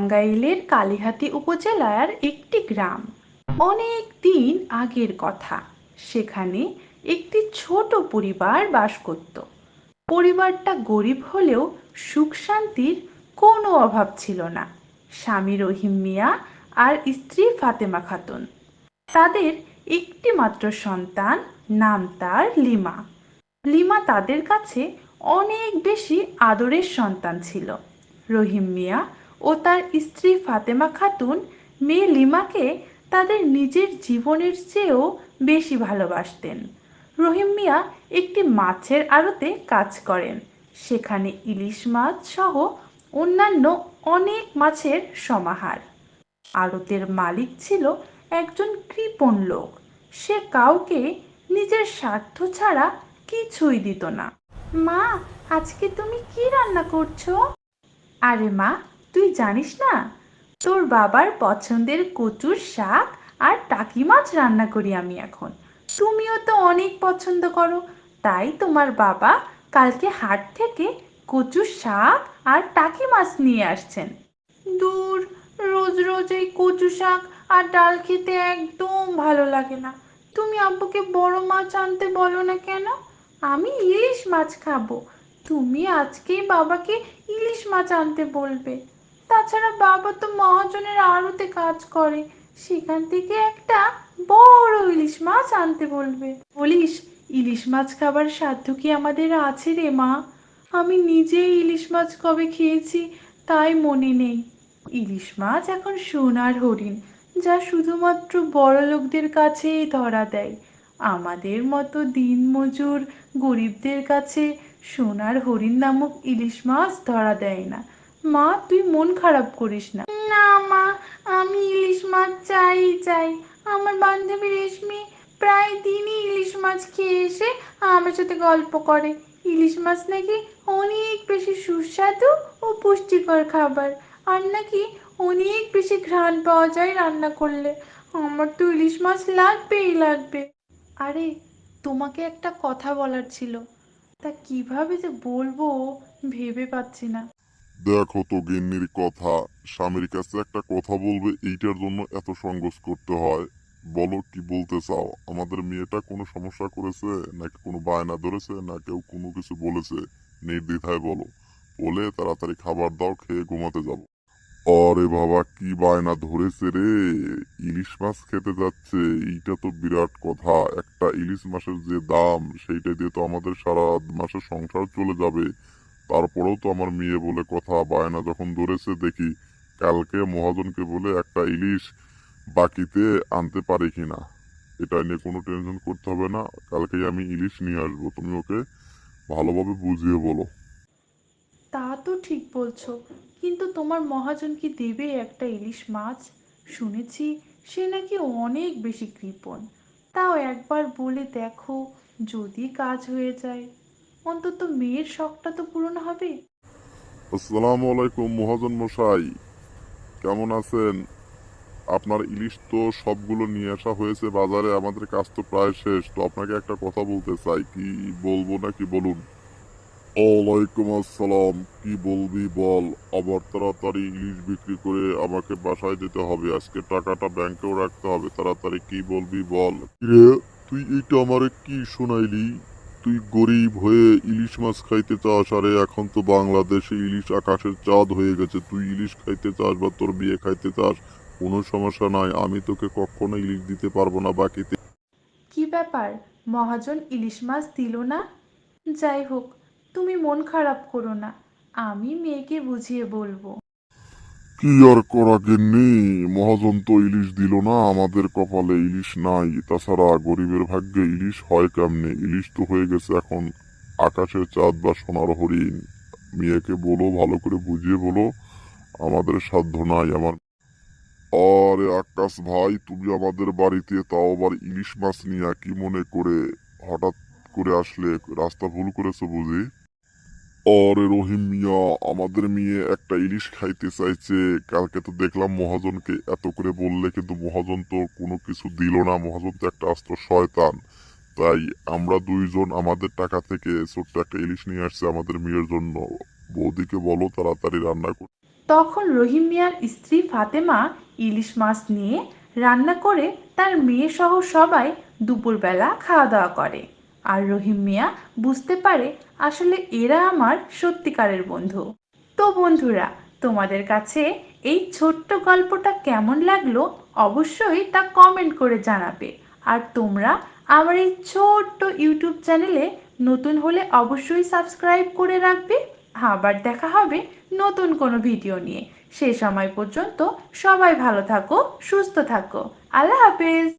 টাঙ্গাইলের কালিহাতী উপজেলার একটি গ্রাম। অনেক দিন আগের কথা। সেখানে একটি ছোট পরিবার বাস করত। পরিবারটা গরিব হলেও সুখ শান্তির কোনো অভাব ছিল না। স্বামী রহিম মিয়া আর স্ত্রী ফাতেমা খাতুন। তাদের একটি মাত্র সন্তান, নাম তার লিমা। লিমা তাদের কাছে অনেক বেশি আদরের সন্তান ছিল। রহিম মিয়া ও তার স্ত্রী ফাতেমা খাতুন মেয়ে লিমাকে তাদের নিজের জীবনের চেয়েও বেশি ভালোবাসতেন। রহিম মিয়া একটি মাছের আড়তে কাজ করেন। সেখানে ইলিশ মাছ সহ অন্যান্য অনেক মাছের সমাহার। আড়তের মালিক ছিল একজন কৃপণ লোক। সে কাউকে নিজের স্বার্থ ছাড়া কিছুই দিত না। মা, আজকে তুমি কি রান্না করছো? আরে মা, তুই জানিস না, তোর বাবার পছন্দের কচুর শাক আর টাকি মাছ রান্না করি আমি এখন। তুমিও তো অনেক পছন্দ করো, তাই তোমার বাবা কালকে হাট থেকে কচুর শাক আর টাকি মাছ নিয়ে আসছেন। দূর, রোজ রোজ এই কচু শাক আর ডাল খেতে একদম ভালো লাগে না। তুমি আব্বুকে বড় মাছ আনতে বলো না কেন? আমি ইলিশ মাছ খাবো। তুমি আজকেই বাবাকে ইলিশ মাছ আনতে বলবে। তাছাড়া বাবা তো মহাজনের আড়তে কাজ করে, সেখান থেকে একটা বড় ইলিশ মাছ আনতে বলবে। বলিস, ইলিশ মাছ খাবার সাধ্য কি আমাদের আছে রে মা? আমি নিজেই ইলিশ মাছ কবে খেয়েছি তাই মনে নেই। ইলিশ মাছ এখন সোনার হরিণ, যা শুধুমাত্র বড়লোকদের কাছেই ধরা দেয়। আমাদের মতো দিনমজুর গরিবদের কাছে সোনার হরিণ নামক ইলিশ মাছ ধরা দেয় না। মা, তুই মন খারাপ করিস না। না মা, আমি ইলিশ মাছ চাই চাই। আমার বান্ধবী রেশমি প্রায় দিনই ইলিশ মাছ খেয়ে এসে আমার সাথে গল্প করে। ইলিশ মাছ নাকি অনেক বেশি সুস্বাদু ও পুষ্টিকর খাবার, আর নাকি অনেক বেশি ঘ্রাণ পাওয়া যায় রান্না করলে। আমার তো ইলিশ মাছ লাগবেই লাগবে। আরে, তোমাকে একটা কথা বলার ছিল, তা কিভাবে যে বলবো ভেবে পাচ্ছি না। দেখো তো গিন্নির কথা, স্বামীর কাছে একটা কথা বলবে এইটার জন্য এত সংকোচ করতে হয়। বলো কি বলতে চাও? আমাদের মেয়েটা কোনো সমস্যা করেছে, নাকি কোনো বায়না ধরেছে, না কেউ কোনো কিছু বলেছে? নির্দ্বিধায় বলো, বলে তাড়াতাড়ি খাবার দাও, খেয়ে ঘুমাতে যাবো। আরে বাবা, কি বায়না ধরেছে রে! ইলিশ মাছ খেতে যাচ্ছে, এইটা তো বিরাট কথা। একটা ইলিশ মাছের যে দাম, সেইটা দিয়ে তো আমাদের সারা মাসের সংসার চলে যাবে। তারপরেও তো আমার মেয়ে বলে কথা, বায়না যখন ধরেছে, দেখি কালকে মহাজনকে বলে একটা ইলিশ বাকিতে আনতে পারি কিনা। এটা নিয়ে কোনো টেনশন করতে হবে না, কালকেই আমি ইলিশ নিয়ে আসবো। তুমি ওকে ভালোভাবে বুঝিয়ে বলো। তা তো ঠিক বলছো, কিন্তু তোমার মহাজন কি দেবে একটা ইলিশ মাছ? শুনেছি সে নাকি অনেক বেশি কৃপণ। তাও একবার বলে দেখো, যদি কাজ হয়ে যায়, অন্তত মেয়ের শখটা তো পূরণ হবে। আসসালামু আলাইকুম মহাজন মশাই, কেমন আছেন? আপনার ইলিশ তো সবগুলো নিয়ে আসা হয়েছে বাজারে, আমাদের কাজ তো প্রায় শেষ। তো আপনাকে একটা কথা বলতে চাই, কি বলবো নাকি বলুন? ওয়ালাইকুম আসসালাম। কি বলবি বল। আবার তাড়াতাড়ি ইলিশ বিক্রি করে আমাকে বাসায় যেতে হবে, আজকে টাকাটা ব্যাংকেও রাখতে হবে। তাড়াতাড়ি কি বলবি বল। রে, তুই এইটা আমারে কি শোনাইলি? তুই গরিব হয়ে ইলিশ মাছ খাইতে চাস, আরে এখন তো বাংলাদেশে ইলিশ আকাশের চাঁদ হয়ে গেছে। তুই ইলিশ খাইতে চাস বা তোর বিয়ে খাইতে চাস, কোনো সমস্যা নাই, আমি তোকে কখনো ইলিশ দিতে পারবো না বাকিতে। কি ব্যাপার, মহাজন ইলিশ মাছ দিল না? যাই হোক, তুমি মন খারাপ করো না, আমি মেয়েকে বুঝিয়ে বলবো। কি আর করা গিন্নি, মহাজন তো ইলিশ দিল না, আমাদের কপালে ইলিশ নাই। তাছাড়া গরিবের ভাগ্যে ইলিশ হয় কেমনে? ইলিশ তো হয়ে গেছে এখন আকাশের চাঁদ বা সোনার হরিণ। মেয়েকে বলো, ভালো করে বুঝিয়ে বলো, আমাদের সাধ্য নাই। আমার আরে আকাশ ভাই, তুমি আমাদের বাড়িতে, তাও আবার ইলিশ মাছ নিয়ে কি মনে করে হঠাৎ করে আসলে? রাস্তা ভুল করেছো বুঝি? আরে রহিম মিয়া, আমাদের মেয়ে একটা ইলিশ খাইতে চাইছে। কালকে তো দেখলাম মহাজনকে এত করে বললে, কিন্তু মহাজন তো কোনো কিছু দিল না। মহাজন তো একটা আস্ত শয়তান। তাই আমরা দুইজন আমাদের টাকা থেকে ছোট্ট একটা ইলিশ নিয়ে আসছি আমাদের মেয়ের জন্য। বৌদিকে বলো তাড়াতাড়ি রান্না করতে। তখন রহিম মিয়ার স্ত্রী ফাতেমা ইলিশ মাছ নিয়ে রান্না করে তার মেয়ে সহ সবাই দুপুরবেলা খাওয়া দাওয়া করে। আর রহিম মিয়া বুঝতে পারে আসলে এরা আমার সত্যিকারের বন্ধু। তো বন্ধুরা, তোমাদের কাছে এই ছোট্ট গল্পটা কেমন লাগলো অবশ্যই তা কমেন্ট করে জানাবে। আর তোমরা আমার এই ছোট্ট ইউটিউব চ্যানেলে নতুন হলে অবশ্যই সাবস্ক্রাইব করে রাখবে। আবার দেখা হবে নতুন কোনো ভিডিও নিয়ে। সে সময় পর্যন্ত সবাই ভালো থাকো, সুস্থ থাকো। আল্লাহ হাফেজ।